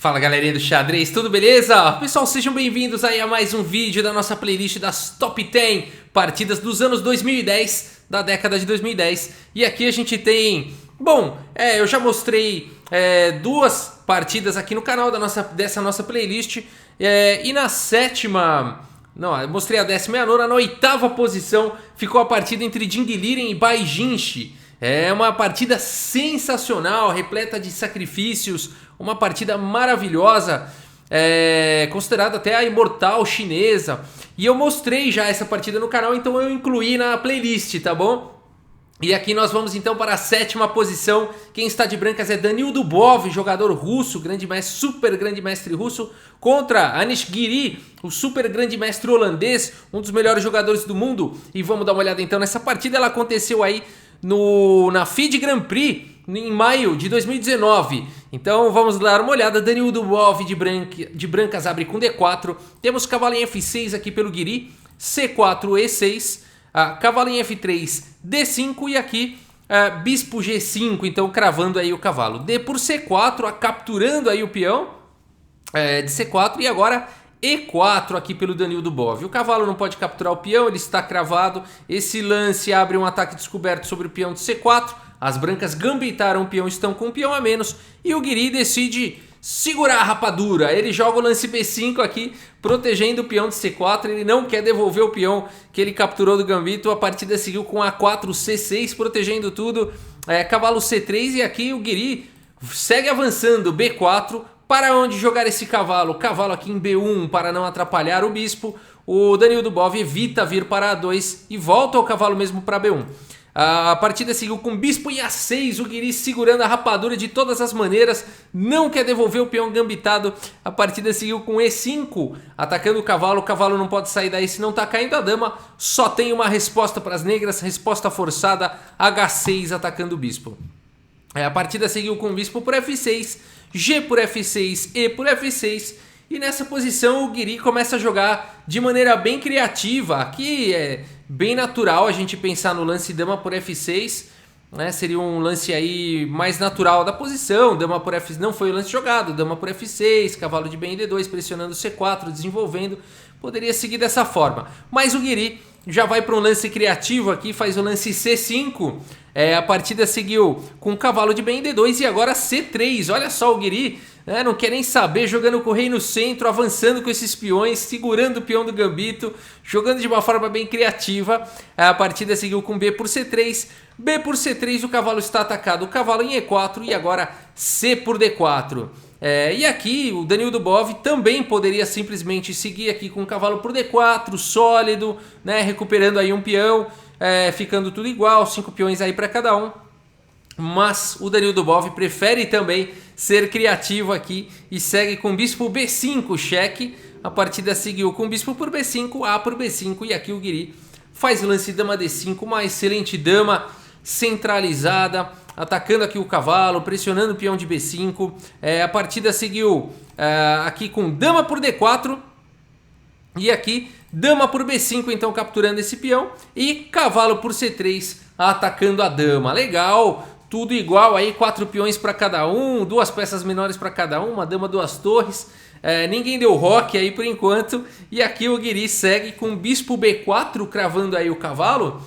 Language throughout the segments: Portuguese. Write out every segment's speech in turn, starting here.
Fala galerinha do xadrez, tudo beleza? Pessoal, sejam bem-vindos aí a mais um vídeo da nossa playlist das Top 10 partidas dos anos 2010, da década de 2010. E aqui a gente tem... Bom, eu já mostrei duas partidas aqui no canal dessa nossa playlist. E na sétima... Não, eu mostrei a 19ª, na 8ª posição ficou a partida entre Jing Liren e Bai Jinshi. É uma partida sensacional, repleta de sacrifícios, uma partida maravilhosa, considerada até a imortal chinesa. E eu mostrei já essa partida no canal, então eu incluí na playlist, tá bom? E aqui nós vamos então para a 7ª posição. Quem está de brancas é Danil Dubov, jogador russo, super grande mestre russo, contra Anish Giri, o super grande mestre holandês, um dos melhores jogadores do mundo. E vamos dar uma olhada então nessa partida. Ela aconteceu aí na FIDE Grand Prix em maio de 2019. Então vamos dar uma olhada. Danil Dubov de brancas abre com D4. Temos cavalo em F6 aqui pelo Giri, C4, E6, cavalo em F3, D5 e aqui bispo G5, então cravando aí o cavalo. D por C4, capturando aí o peão de C4 e agora E4 aqui pelo Danil Dubov. O cavalo não pode capturar o peão, ele está cravado. Esse lance abre um ataque descoberto sobre o peão de C4. As brancas gambitaram o peão, estão com um peão a menos. E o Giri decide segurar a rapadura. Ele joga o lance B5 aqui, protegendo o peão de C4. Ele não quer devolver o peão que ele capturou do gambito. A partida seguiu com A4, C6, protegendo tudo. Cavalo C3 e aqui o Giri segue avançando, B4. Para onde jogar esse cavalo? Cavalo aqui em B1 para não atrapalhar o bispo. O Danil Dubov evita vir para A2 e volta o cavalo mesmo para B1. A partida seguiu com bispo em A6, o Giri segurando a rapadura de todas as maneiras, não quer devolver o peão gambitado. A partida seguiu com E5, atacando o cavalo não pode sair daí se não está caindo a dama. Só tem uma resposta para as negras, resposta forçada, H6 atacando o bispo. A partida seguiu com bispo por F6, G por F6, E por F6. E nessa posição o Giri começa a jogar de maneira bem criativa. Aqui é bem natural a gente pensar no lance dama por F6, né? Seria um lance aí mais natural da posição. Dama por F6 não foi o lance jogado, dama por F6, cavalo de bem em D2, pressionando o C4, desenvolvendo. Poderia seguir dessa forma. Mas o Giri já vai para um lance criativo aqui, faz o lance C5. A partida seguiu com cavalo de bem em D2 e agora C3. Olha só o Giri, né? Não quer nem saber, jogando com o rei no centro, avançando com esses peões, segurando o peão do gambito, jogando de uma forma bem criativa. A partida seguiu com B por C3. B por C3, o cavalo está atacado, o cavalo em E4 e agora C por D4. E aqui o Danil Dubov também poderia simplesmente seguir aqui com o cavalo por D4, sólido, né? Recuperando aí um peão, ficando tudo igual, 5 peões aí para cada um. Mas o Danil Dubov prefere também ser criativo aqui e segue com bispo B5, cheque. A partida seguiu com bispo por B5, A por B5 e aqui o Giri faz o lance dama D5, uma excelente dama centralizada, atacando aqui o cavalo, pressionando o peão de B5. A partida seguiu aqui com dama por D4 e aqui dama por B5, então capturando esse peão, e cavalo por C3 atacando a dama. Legal, tudo igual aí, 4 peões para cada um, 2 peças menores para cada um, uma dama, 2 torres. Ninguém deu roque aí por enquanto. E aqui o Giri segue com bispo B4, cravando aí o cavalo.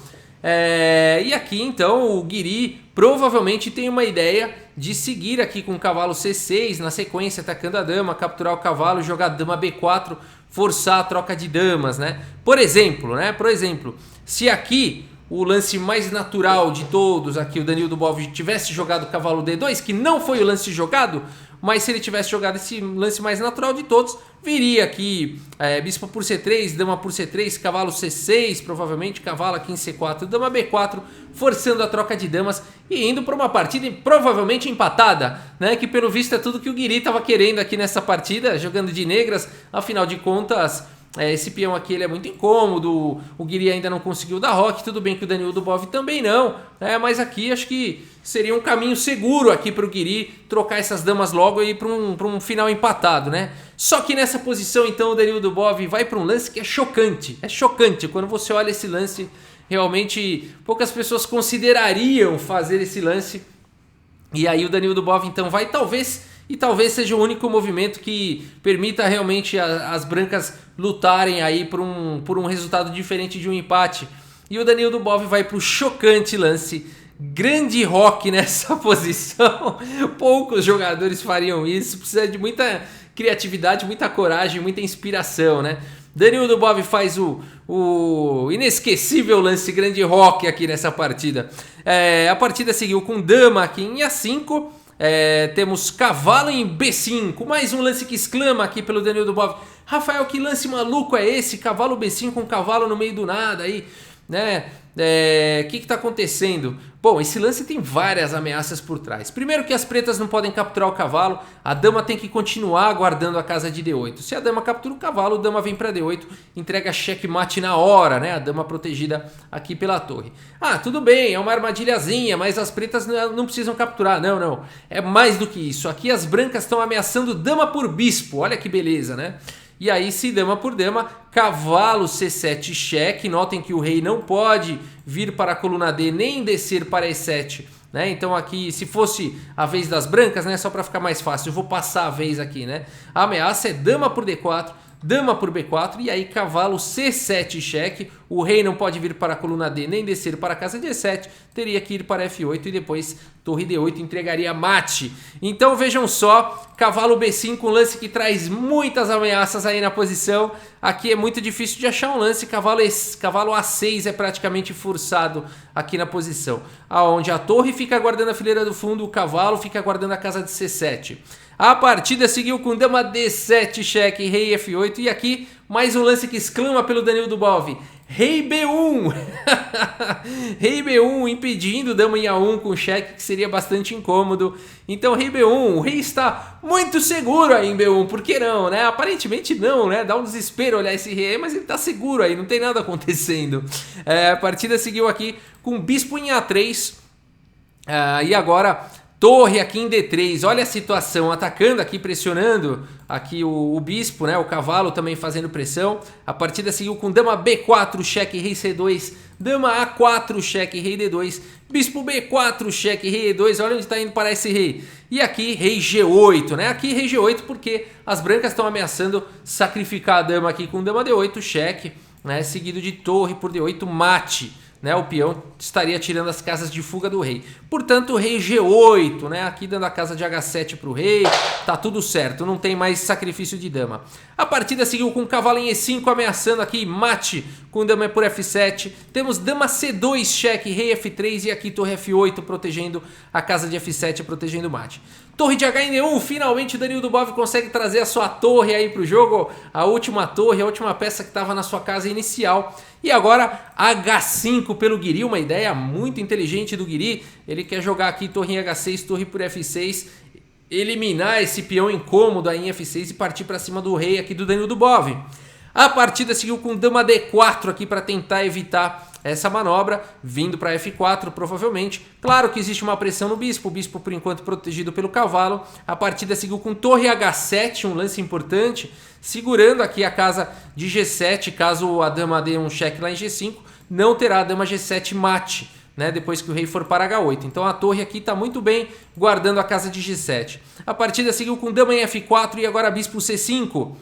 E aqui então o Giri provavelmente tem uma ideia de seguir aqui com o cavalo C6 na sequência, atacando a dama, capturar o cavalo, jogar dama B4, forçar a troca de damas, né? Por exemplo, se aqui o lance mais natural de todos, aqui o Danil Dubov tivesse jogado cavalo D2, que não foi o lance jogado, mas se ele tivesse jogado esse lance mais natural de todos, viria aqui bispo por C3, dama por C3, cavalo C6, provavelmente cavalo aqui em C4, dama B4, forçando a troca de damas e indo para uma partida provavelmente empatada, né? Que pelo visto é tudo que o Giri estava querendo aqui nessa partida, jogando de negras. Afinal de contas, esse peão aqui ele é muito incômodo, o Giri ainda não conseguiu dar roque, tudo bem que o Danil Dubov também não, mas aqui acho que seria um caminho seguro aqui para o Giri trocar essas damas logo e ir para um final empatado, né? Só que nessa posição então o Danil Dubov vai para um lance que é chocante quando você olha esse lance. Realmente poucas pessoas considerariam fazer esse lance. E aí o Danil Dubov então vai talvez e talvez seja o único movimento que permita realmente as brancas lutarem aí por um resultado diferente de um empate. E o Danilo Dubov vai para o chocante lance, grande rock nessa posição. Poucos jogadores fariam isso, precisa de muita criatividade, muita coragem, muita inspiração, né? Danilo Dubov faz o inesquecível lance grande rock aqui nessa partida. A partida seguiu com dama aqui em A5. Temos cavalo em B5. Mais um lance que exclama aqui pelo Danilo Dubov. Rafael, que lance maluco é esse? Cavalo B5 com cavalo no meio do nada aí, né? Que está acontecendo? Bom, esse lance tem várias ameaças por trás. Primeiro que as pretas não podem capturar o cavalo, a dama tem que continuar guardando a casa de D8. Se a dama captura o cavalo, a dama vem para D8, entrega checkmate na hora, né? A dama protegida aqui pela torre. Ah, tudo bem, é uma armadilhazinha, mas as pretas não precisam capturar. Não, não. É mais do que isso. Aqui as brancas estão ameaçando dama por bispo. Olha que beleza, né? E aí, se dama por dama, cavalo C7 cheque. Notem que o rei não pode vir para a coluna D nem descer para E7. Né? Então aqui, se fosse a vez das brancas, né, só para ficar mais fácil, eu vou passar a vez aqui. Né? A ameaça é dama por D4, dama por B4 e aí cavalo C7 cheque. O rei não pode vir para a coluna D nem descer para a casa de E7, teria que ir para F8 e depois torre D8 entregaria mate. Então vejam só, cavalo B5, um lance que traz muitas ameaças aí na posição. Aqui é muito difícil de achar um lance, cavalo A6 é praticamente forçado aqui na posição. Aonde a torre fica guardando a fileira do fundo, o cavalo fica guardando a casa de C7. A partida seguiu com dama D7 cheque, rei F8 e aqui mais um lance que exclama pelo Danilo Dubov. Rei B1, rei B1 impedindo dama em A1 com cheque, que seria bastante incômodo. Então rei B1, o rei está muito seguro aí em B1, por que não, né? Aparentemente não, né? Dá um desespero olhar esse rei aí, mas ele está seguro aí, não tem nada acontecendo. A partida seguiu aqui com bispo em A3 e agora torre aqui em D3, olha a situação, atacando aqui, pressionando aqui o bispo, né? O cavalo também fazendo pressão. A partida seguiu com dama B4, cheque, rei C2, dama A4, cheque, rei D2, bispo B4, cheque, rei E2, olha onde está indo parar esse rei. E aqui rei G8, né? Aqui rei G8 porque as brancas estão ameaçando sacrificar a dama aqui com dama D8, cheque, né? Seguido de torre por D8, mate. Né, o peão estaria tirando as casas de fuga do rei. Portanto, o rei G8, né, aqui dando a casa de H7 para o rei. Tá tudo certo, não tem mais sacrifício de dama. A partida seguiu com cavalo em E5 ameaçando aqui mate com dama por F7. Temos dama C2 cheque, rei F3 e aqui torre F8 protegendo a casa de F7, protegendo o mate. Torre de H em D1, finalmente o Danilo Dubov consegue trazer a sua torre aí para o jogo. A última torre, a última peça que estava na sua casa inicial. E agora H5 pelo Guiri, uma ideia muito inteligente do Guiri. Ele quer jogar aqui torre em H6, torre por F6, eliminar esse peão incômodo aí em F6 e partir para cima do rei aqui do Danilo Dubov. A partida seguiu com dama D4 aqui para tentar evitar essa manobra, vindo para F4 provavelmente. Claro que existe uma pressão no bispo, o bispo por enquanto protegido pelo cavalo. A partida seguiu com torre H7, um lance importante, segurando aqui a casa de G7, caso a dama dê um cheque lá em G5, não terá a dama G7 mate, né, depois que o rei for para H8. Então a torre aqui está muito bem, guardando a casa de G7. A partida seguiu com dama em F4 e agora bispo C5.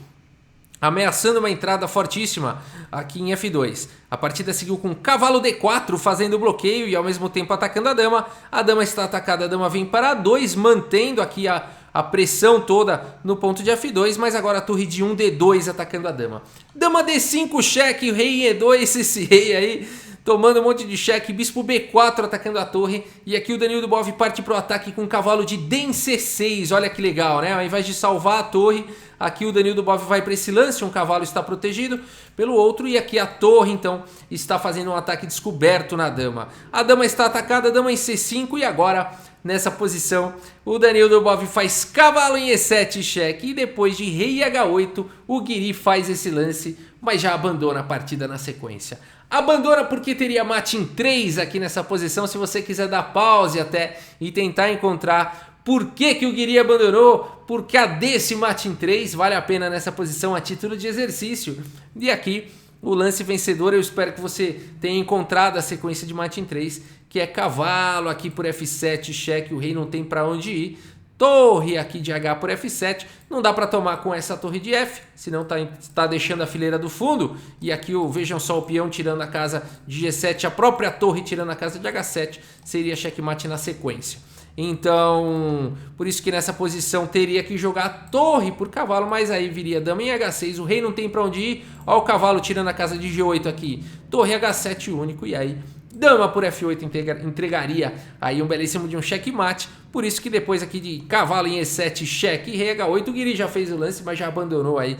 Ameaçando uma entrada fortíssima aqui em F2. A partida seguiu com cavalo D4 fazendo bloqueio e ao mesmo tempo atacando a dama. A dama está atacada, a dama vem para A2, mantendo aqui a pressão toda no ponto de F2, mas agora a torre de 1 D2 atacando a dama. Dama D5 cheque, rei E2, esse rei aí tomando um monte de cheque, bispo B4 atacando a torre, e aqui o Danilo Dubov parte para o ataque com cavalo de D em C6, olha que legal, né? Ao invés de salvar a torre, aqui o Danilo Dubov vai para esse lance, um cavalo está protegido pelo outro, e aqui a torre então está fazendo um ataque descoberto na dama. A dama está atacada, a dama em C5, e agora nessa posição o Danilo Dubov faz cavalo em E7 cheque, e depois de rei H8 o Guiri faz esse lance, mas já abandona a partida na sequência. Abandona porque teria mate em 3 aqui nessa posição, se você quiser dar pause até e tentar encontrar por que o Guiri abandonou, porque a desse mate em 3 vale a pena nessa posição a título de exercício. E aqui o lance vencedor, eu espero que você tenha encontrado a sequência de mate em 3, que é cavalo aqui por F7 cheque, o rei não tem para onde ir, torre aqui de H por F7, não dá para tomar com essa torre de F, senão tá deixando a fileira do fundo, e aqui vejam só o peão tirando a casa de G7, a própria torre tirando a casa de H7, seria checkmate na sequência. Então, por isso que nessa posição teria que jogar a torre por cavalo, mas aí viria dama em H6, o rei não tem para onde ir, ó o cavalo tirando a casa de G8 aqui, torre H7 único, e aí dama por F8 entregaria aí um belíssimo de um checkmate, por isso que depois aqui de cavalo em E7, cheque e rei H8, o Guiri já fez o lance, mas já abandonou aí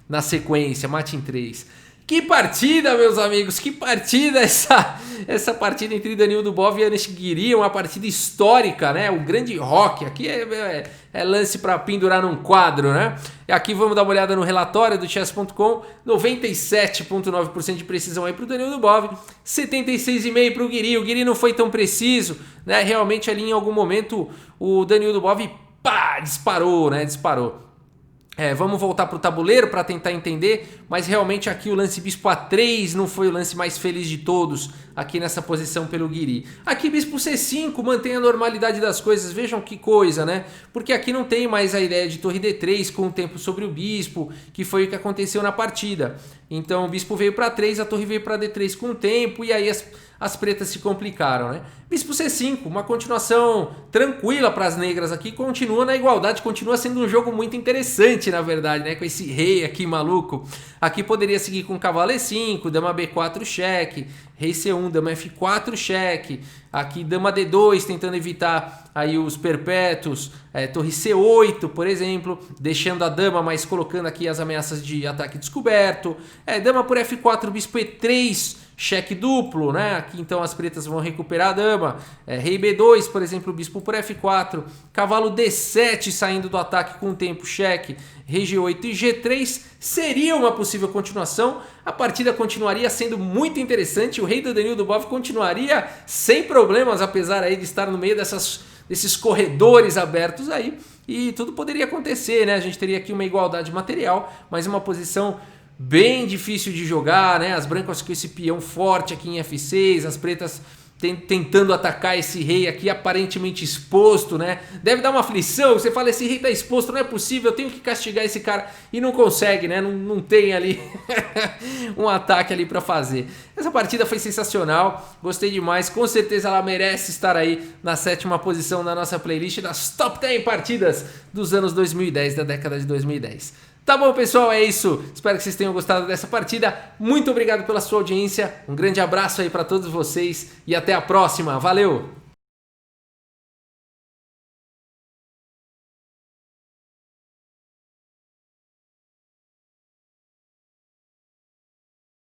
na sequência, mate em 3. Que partida, meus amigos, que partida essa partida entre Danilo Dubov e Anish Guiri, uma partida histórica, né? O grande rock, aqui é lance para pendurar num quadro, né? E aqui vamos dar uma olhada no relatório do chess.com, 97,9% de precisão aí para o Danilo Dubov, 76,5% para o Guiri não foi tão preciso, né? Realmente ali em algum momento o Danilo Dubov, pá, disparou, né? Disparou. Vamos voltar para o tabuleiro para tentar entender, mas realmente aqui o lance bispo A3 não foi o lance mais feliz de todos aqui nessa posição pelo Guiri. Aqui bispo C5 mantém a normalidade das coisas, vejam que coisa, né? Porque aqui não tem mais a ideia de torre D3 com o tempo sobre o bispo, que foi o que aconteceu na partida. Então o bispo veio para 3, a torre veio para D3 com o tempo e aí as pretas se complicaram, né? Bispo C5, uma continuação tranquila para as negras aqui, continua na igualdade, continua sendo um jogo muito interessante, na verdade, né? Com esse rei aqui maluco. Aqui poderia seguir com cavalo E5, dama B4 cheque, rei C1, dama F4 cheque, aqui dama D2 tentando evitar aí os perpétuos, torre C8, por exemplo, deixando a dama, mas colocando aqui as ameaças de ataque descoberto, dama por F4, bispo E3, cheque duplo, né? Aqui então as pretas vão recuperar a dama, rei B2, por exemplo, bispo por F4, cavalo D7 saindo do ataque com o tempo, cheque, rei G8 e G3 seria uma possível continuação, a partida continuaria sendo muito interessante, o rei do Danilo Dubov continuaria sem problemas, apesar aí de estar no meio desses corredores abertos aí, e tudo poderia acontecer, né? A gente teria aqui uma igualdade material, mas uma posição bem difícil de jogar, né? As brancas com esse peão forte aqui em F6, as pretas tentando atacar esse rei aqui aparentemente exposto, né? Deve dar uma aflição, você fala, esse rei tá exposto, não é possível, eu tenho que castigar esse cara, e não consegue, né? Não tem ali um ataque ali para fazer. Essa partida foi sensacional, gostei demais, com certeza ela merece estar aí na 7ª posição da nossa playlist das Top 10 partidas dos anos 2010, da década de 2010. Tá bom, pessoal, é isso. Espero que vocês tenham gostado dessa partida. Muito obrigado pela sua audiência. Um grande abraço aí para todos vocês e até a próxima. Valeu!